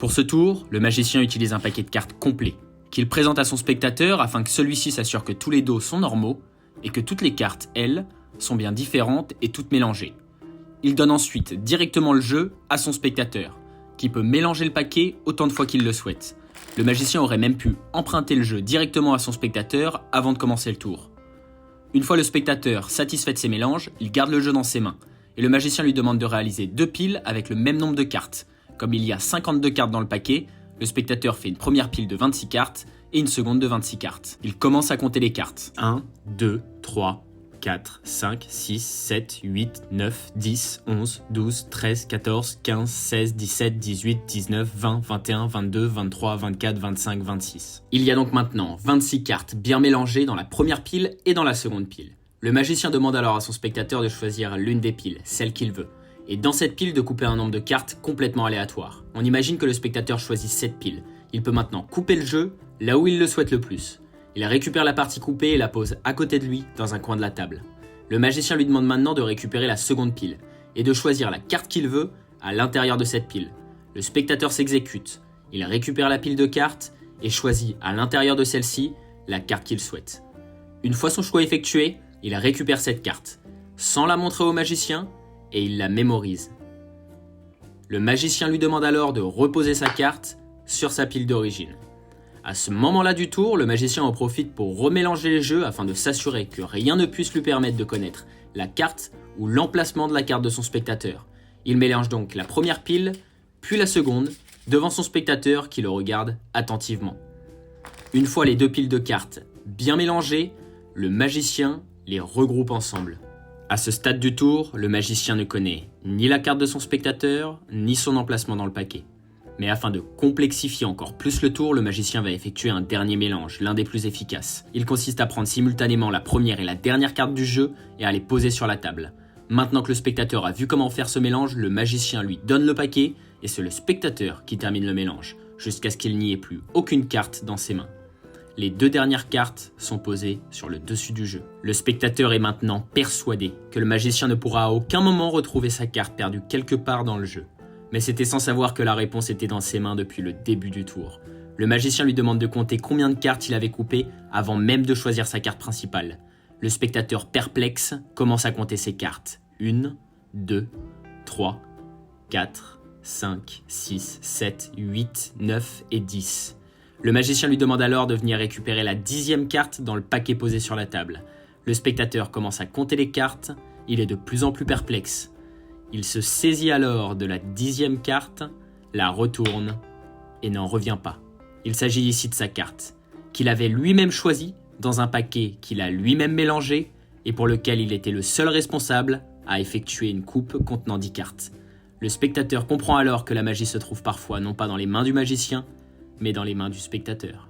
Pour ce tour, le magicien utilise un paquet de cartes complet, qu'il présente à son spectateur afin que celui-ci s'assure que tous les dos sont normaux et que toutes les cartes, elles, sont bien différentes et toutes mélangées. Il donne ensuite directement le jeu à son spectateur, qui peut mélanger le paquet autant de fois qu'il le souhaite. Le magicien aurait même pu emprunter le jeu directement à son spectateur avant de commencer le tour. Une fois le spectateur satisfait de ses mélanges, il garde le jeu dans ses mains, et le magicien lui demande de réaliser 2 piles avec le même nombre de cartes. Comme il y a 52 cartes dans le paquet, le spectateur fait une première pile de 26 cartes et une seconde de 26 cartes. Il commence à compter les cartes. 1, 2, 3, 4, 5, 6, 7, 8, 9, 10, 11, 12, 13, 14, 15, 16, 17, 18, 19, 20, 21, 22, 23, 24, 25, 26. Il y a donc maintenant 26 cartes bien mélangées dans la première pile et dans la seconde pile. Le magicien demande alors à son spectateur de choisir l'une des piles, celle qu'il veut, et dans cette pile de couper un nombre de cartes complètement aléatoire. On imagine que le spectateur choisit cette pile. Il peut maintenant couper le jeu là où il le souhaite le plus. Il récupère la partie coupée et la pose à côté de lui dans un coin de la table. Le magicien lui demande maintenant de récupérer la seconde pile et de choisir la carte qu'il veut à l'intérieur de cette pile. Le spectateur s'exécute. Il récupère la pile de cartes et choisit à l'intérieur de celle-ci la carte qu'il souhaite. Une fois son choix effectué, il récupère cette carte, sans la montrer au magicien, et il la mémorise. Le magicien lui demande alors de reposer sa carte sur sa pile d'origine. À ce moment-là du tour, le magicien en profite pour remélanger les jeux afin de s'assurer que rien ne puisse lui permettre de connaître la carte ou l'emplacement de la carte de son spectateur. Il mélange donc la première pile, puis la seconde, devant son spectateur qui le regarde attentivement. Une fois les 2 piles de cartes bien mélangées, le magicien les regroupe ensemble. À ce stade du tour, le magicien ne connaît ni la carte de son spectateur, ni son emplacement dans le paquet. Mais afin de complexifier encore plus le tour, le magicien va effectuer un dernier mélange, l'un des plus efficaces. Il consiste à prendre simultanément la première et la dernière carte du jeu et à les poser sur la table. Maintenant que le spectateur a vu comment faire ce mélange, le magicien lui donne le paquet et c'est le spectateur qui termine le mélange, jusqu'à ce qu'il n'y ait plus aucune carte dans ses mains. Les 2 dernières cartes sont posées sur le dessus du jeu. Le spectateur est maintenant persuadé que le magicien ne pourra à aucun moment retrouver sa carte perdue quelque part dans le jeu. Mais c'était sans savoir que la réponse était dans ses mains depuis le début du tour. Le magicien lui demande de compter combien de cartes il avait coupées avant même de choisir sa carte principale. Le spectateur perplexe commence à compter ses cartes. 1, 2, 3, 4, 5, 6, 7, 8, 9 et 10. Le magicien lui demande alors de venir récupérer la 10e carte dans le paquet posé sur la table. Le spectateur commence à compter les cartes, il est de plus en plus perplexe. Il se saisit alors de la 10e carte, la retourne et n'en revient pas. Il s'agit ici de sa carte, qu'il avait lui-même choisie dans un paquet qu'il a lui-même mélangé et pour lequel il était le seul responsable à effectuer une coupe contenant 10 cartes. Le spectateur comprend alors que la magie se trouve parfois non pas dans les mains du magicien, mais dans les mains du spectateur.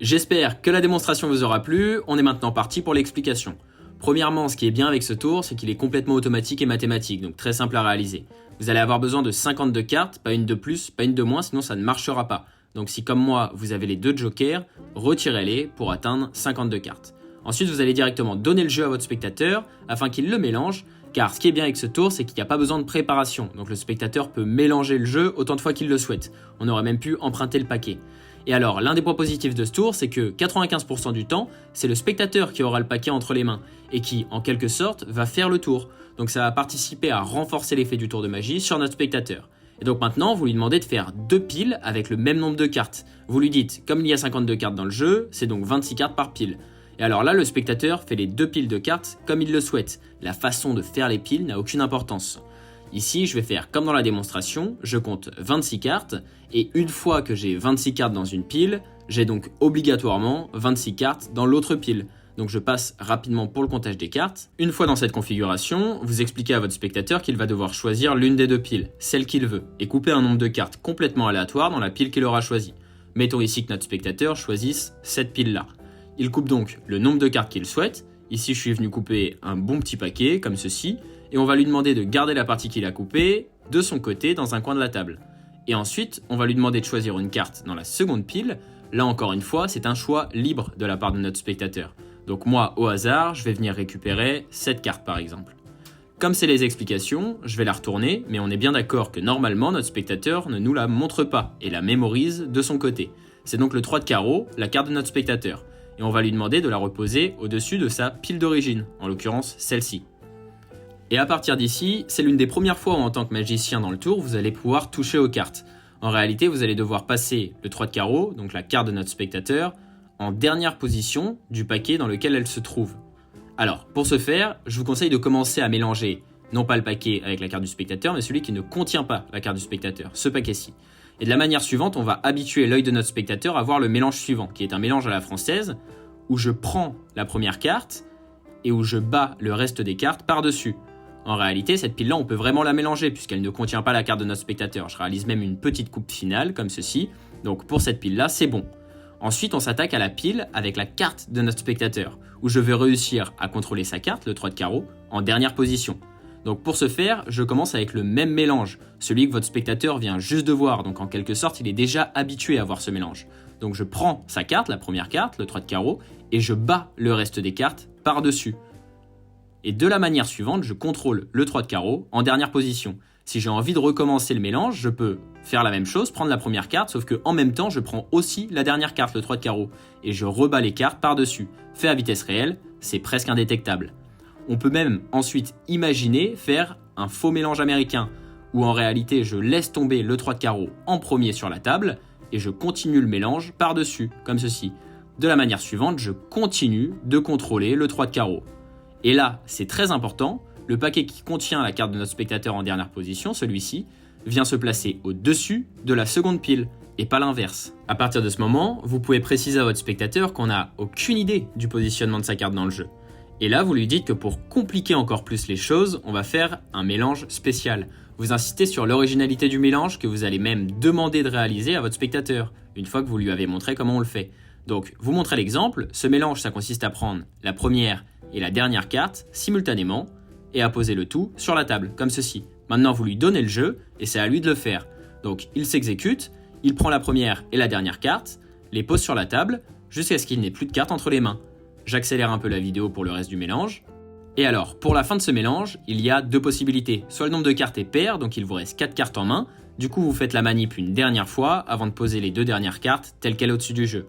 J'espère que la démonstration vous aura plu, on est maintenant parti pour l'explication. Premièrement, ce qui est bien avec ce tour, c'est qu'il est complètement automatique et mathématique, donc très simple à réaliser. Vous allez avoir besoin de 52 cartes, pas une de plus, pas une de moins, sinon ça ne marchera pas. Donc si comme moi, vous avez les 2 jokers, retirez-les pour atteindre 52 cartes. Ensuite, vous allez directement donner le jeu à votre spectateur afin qu'il le mélange, car ce qui est bien avec ce tour, c'est qu'il n'y a pas besoin de préparation. Donc le spectateur peut mélanger le jeu autant de fois qu'il le souhaite. On aurait même pu emprunter le paquet. Et alors, l'un des points positifs de ce tour, c'est que 95% du temps, c'est le spectateur qui aura le paquet entre les mains et qui, en quelque sorte, va faire le tour. Donc ça va participer à renforcer l'effet du tour de magie sur notre spectateur. Et donc maintenant, vous lui demandez de faire 2 piles avec le même nombre de cartes. Vous lui dites, comme il y a 52 cartes dans le jeu, c'est donc 26 cartes par pile. Et alors là, le spectateur fait les 2 piles de cartes comme il le souhaite. La façon de faire les piles n'a aucune importance. Ici, je vais faire comme dans la démonstration, je compte 26 cartes, et une fois que j'ai 26 cartes dans une pile, j'ai donc obligatoirement 26 cartes dans l'autre pile. Donc je passe rapidement pour le comptage des cartes. Une fois dans cette configuration, vous expliquez à votre spectateur qu'il va devoir choisir l'une des 2 piles, celle qu'il veut, et couper un nombre de cartes complètement aléatoire dans la pile qu'il aura choisie. Mettons ici que notre spectateur choisisse cette pile-là. Il coupe donc le nombre de cartes qu'il souhaite. Ici, je suis venu couper un bon petit paquet, comme ceci, et on va lui demander de garder la partie qu'il a coupée de son côté dans un coin de la table. Et ensuite, on va lui demander de choisir une carte dans la seconde pile. Là encore une fois, c'est un choix libre de la part de notre spectateur. Donc moi, au hasard, je vais venir récupérer cette carte par exemple. Comme c'est les explications, je vais la retourner, mais on est bien d'accord que normalement notre spectateur ne nous la montre pas et la mémorise de son côté. C'est donc le 3 de carreau, la carte de notre spectateur, et on va lui demander de la reposer au-dessus de sa pile d'origine, en l'occurrence celle-ci. Et à partir d'ici, c'est l'une des premières fois où en tant que magicien dans le tour, vous allez pouvoir toucher aux cartes. En réalité, vous allez devoir passer le 3 de carreau, donc la carte de notre spectateur, en dernière position du paquet dans lequel elle se trouve. Alors, pour ce faire, je vous conseille de commencer à mélanger, non pas le paquet avec la carte du spectateur, mais celui qui ne contient pas la carte du spectateur, ce paquet-ci. Et de la manière suivante, on va habituer l'œil de notre spectateur à voir le mélange suivant, qui est un mélange à la française, où je prends la première carte et où je bats le reste des cartes par-dessus. En réalité, cette pile-là, on peut vraiment la mélanger, puisqu'elle ne contient pas la carte de notre spectateur. Je réalise même une petite coupe finale, comme ceci. Donc pour cette pile-là, c'est bon. Ensuite, on s'attaque à la pile avec la carte de notre spectateur, où je vais réussir à contrôler sa carte, le 3 de carreau, en dernière position. Donc pour ce faire, je commence avec le même mélange, celui que votre spectateur vient juste de voir, donc en quelque sorte, il est déjà habitué à voir ce mélange. Donc je prends sa carte, la première carte, le 3 de carreau, et je bats le reste des cartes par-dessus. Et de la manière suivante, je contrôle le 3 de carreau en dernière position. Si j'ai envie de recommencer le mélange, je peux faire la même chose, prendre la première carte, sauf qu'en même temps, je prends aussi la dernière carte, le 3 de carreau, et je rebats les cartes par-dessus. Fait à vitesse réelle, c'est presque indétectable. On peut même ensuite imaginer faire un faux mélange américain, où en réalité, je laisse tomber le 3 de carreau en premier sur la table, et je continue le mélange par-dessus, comme ceci. De la manière suivante, je continue de contrôler le 3 de carreau. Et là, c'est très important, le paquet qui contient la carte de notre spectateur en dernière position, celui-ci, vient se placer au-dessus de la seconde pile, et pas l'inverse. À partir de ce moment, vous pouvez préciser à votre spectateur qu'on n'a aucune idée du positionnement de sa carte dans le jeu. Et là, vous lui dites que pour compliquer encore plus les choses, on va faire un mélange spécial. Vous insistez sur l'originalité du mélange que vous allez même demander de réaliser à votre spectateur, une fois que vous lui avez montré comment on le fait. Donc, vous montrez l'exemple, ce mélange, ça consiste à prendre la première et la dernière carte simultanément, et à poser le tout sur la table, comme ceci. Maintenant, vous lui donnez le jeu, et c'est à lui de le faire. Donc, il s'exécute, il prend la première et la dernière carte, les pose sur la table, jusqu'à ce qu'il n'ait plus de cartes entre les mains. J'accélère un peu la vidéo pour le reste du mélange. Et alors, pour la fin de ce mélange, il y a deux possibilités. Soit le nombre de cartes est pair, donc il vous reste 4 cartes en main, du coup vous faites la manip une dernière fois, avant de poser les deux dernières cartes, telles quelles au-dessus du jeu.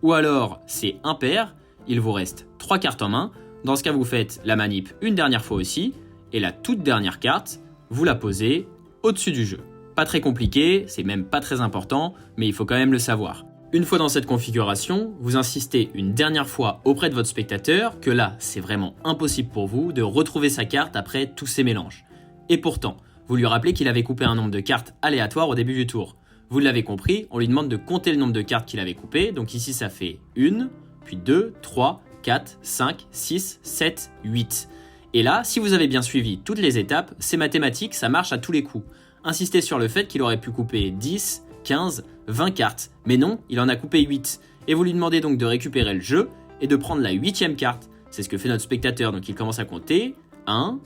Ou alors, c'est impair, il vous reste 3 cartes en main, dans ce cas vous faites la manip une dernière fois aussi, et la toute dernière carte, vous la posez au-dessus du jeu. Pas très compliqué, c'est même pas très important, mais il faut quand même le savoir. Une fois dans cette configuration, vous insistez une dernière fois auprès de votre spectateur que là, c'est vraiment impossible pour vous de retrouver sa carte après tous ces mélanges. Et pourtant, vous lui rappelez qu'il avait coupé un nombre de cartes aléatoire au début du tour. Vous l'avez compris, on lui demande de compter le nombre de cartes qu'il avait coupées, donc ici ça fait 1, puis 2, 3, 4, 5, 6, 7, 8. Et là, si vous avez bien suivi toutes les étapes, c'est mathématique, ça marche à tous les coups. Insistez sur le fait qu'il aurait pu couper 10, 15, 20 cartes, mais non, il en a coupé 8. Et vous lui demandez donc de récupérer le jeu et de prendre la 8e carte. C'est ce que fait notre spectateur, donc il commence à compter 1,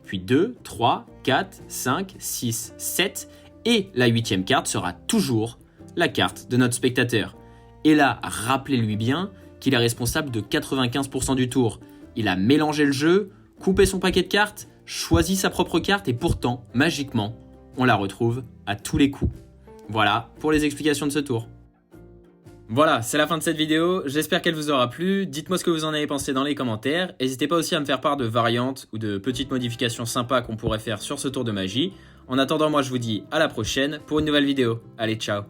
puis 2, 3, 4, 5, 6, 7, et la 8e carte sera toujours la carte de notre spectateur. Et là, rappelez-lui bien qu'il est responsable de 95% du tour. Il a mélangé le jeu, coupé son paquet de cartes, choisi sa propre carte et pourtant, magiquement, on la retrouve à tous les coups. Voilà pour les explications de ce tour. Voilà, c'est la fin de cette vidéo, j'espère qu'elle vous aura plu, dites-moi ce que vous en avez pensé dans les commentaires, n'hésitez pas aussi à me faire part de variantes ou de petites modifications sympas qu'on pourrait faire sur ce tour de magie. En attendant, moi je vous dis à la prochaine pour une nouvelle vidéo. Allez, ciao!